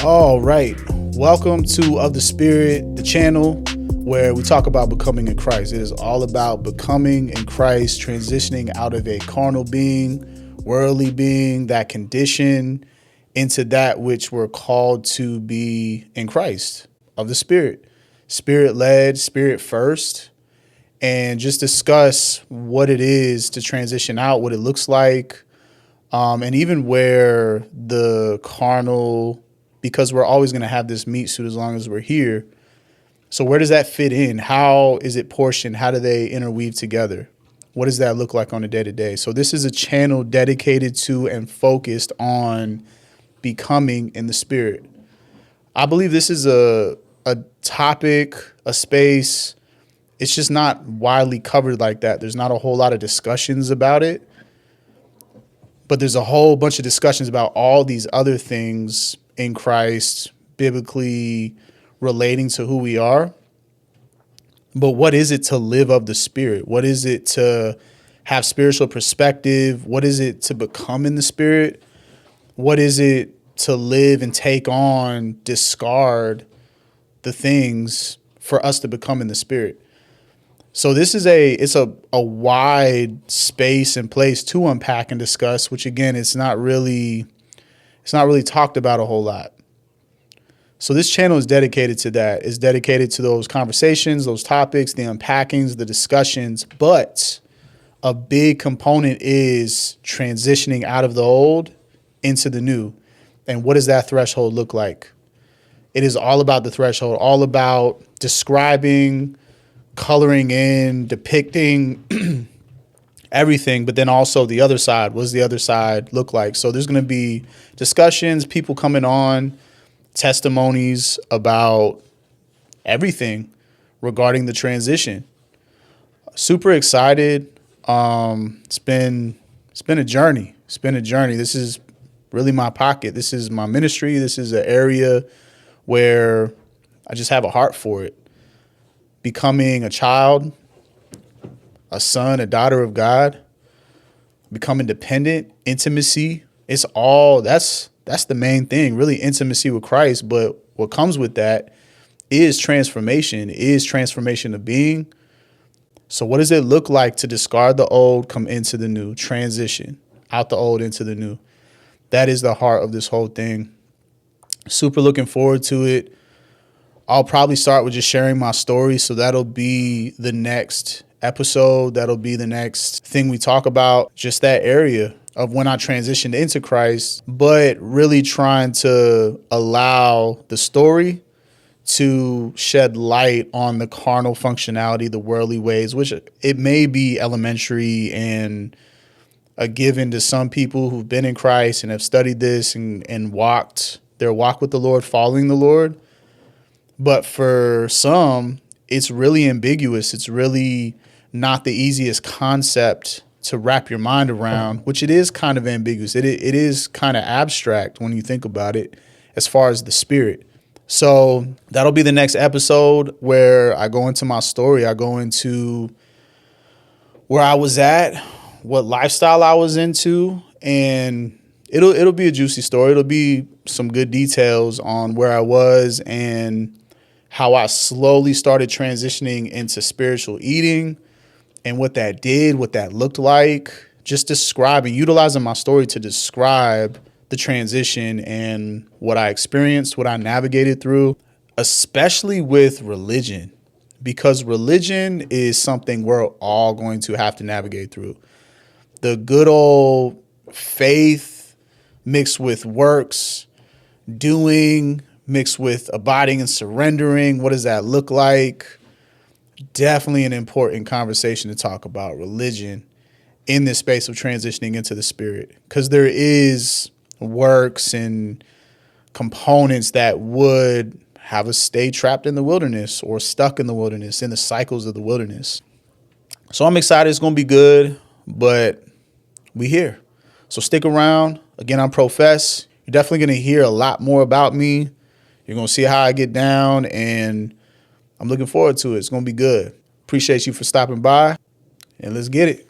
All right. Welcome to Of the Spirit, the channel where we talk about becoming in Christ. It is all about becoming in Christ, transitioning out of a carnal being, worldly being, that condition, into that which we're called to be in Christ, of the Spirit. Spirit-led, Spirit first, and just discuss what it is to transition out, what it looks like, and even where the carnal, because we're always going to have this meat suit as long as we're here. So where does that fit in? How is it portioned? How do they interweave together? What does that look like on a day-to-day? So this is a channel dedicated to and focused on becoming in the Spirit. I believe this is a topic, a space. It's just not widely covered like that. There's not a whole lot of discussions about it, but there's a whole bunch of discussions about all these other things in Christ, biblically relating to who we are. But what is it to live of the Spirit? What is it to have spiritual perspective? What is it to become in the Spirit? What is it to live and take on, discard the things for us to become in the Spirit? So this is it's a wide space and place to unpack and discuss, which again, it's not really talked about a whole lot. So this channel is dedicated to that. It's dedicated to those conversations, those topics, the unpackings, the discussions. But a big component is transitioning out of the old into the new. And what does that threshold look like? It is all about the threshold, all about describing, coloring in, depicting everything, but then also the other side. What does the other side look like? So there's going to be discussions, people coming on, testimonies about everything regarding the transition. Super excited. It's been a journey. It's been a journey. This is really my pocket. This is my ministry. This is an area where I just have a heart for it. Becoming a child, a son, a daughter of God, becoming dependent, intimacy. It's all, that's the main thing, really, intimacy with Christ. But what comes with that is transformation of being. So what does it look like to discard the old, come into the new, transition out the old into the new? That is the heart of this whole thing. Super looking forward to it. I'll probably start with just sharing my story. So that'll be the next episode. That'll be the next thing we talk about, just that area of when I transitioned into Christ, but really trying to allow the story to shed light on the carnal functionality, the worldly ways, which it may be elementary and a given to some people who've been in Christ and have studied this and walked their walk with the Lord, following the Lord. But for some, it's really ambiguous. It's really not the easiest concept to wrap your mind around, which it is kind of ambiguous. It is kind of abstract when you think about it as far as the Spirit. So that'll be the next episode where I go into my story. I go into where I was at, what lifestyle I was into, and it'll be a juicy story. It'll be some good details on where I was and how I slowly started transitioning into spiritual eating and what that did, what that looked like, just utilizing my story to describe the transition and what I experienced, what I navigated through, especially with religion, because religion is something we're all going to have to navigate through. The good old faith mixed with works, doing, mixed with abiding and surrendering. What does that look like? Definitely an important conversation to talk about religion in this space of transitioning into the Spirit, because there is works and components that would have us stay trapped in the wilderness or stuck in the wilderness, in the cycles of the wilderness. So I'm excited. It's going to be good, but we here. So stick around. Again, I'm Profess. You're definitely going to hear a lot more about me. You're going to see how I get down, and I'm looking forward to it. It's going to be good. Appreciate you for stopping by, and let's get it.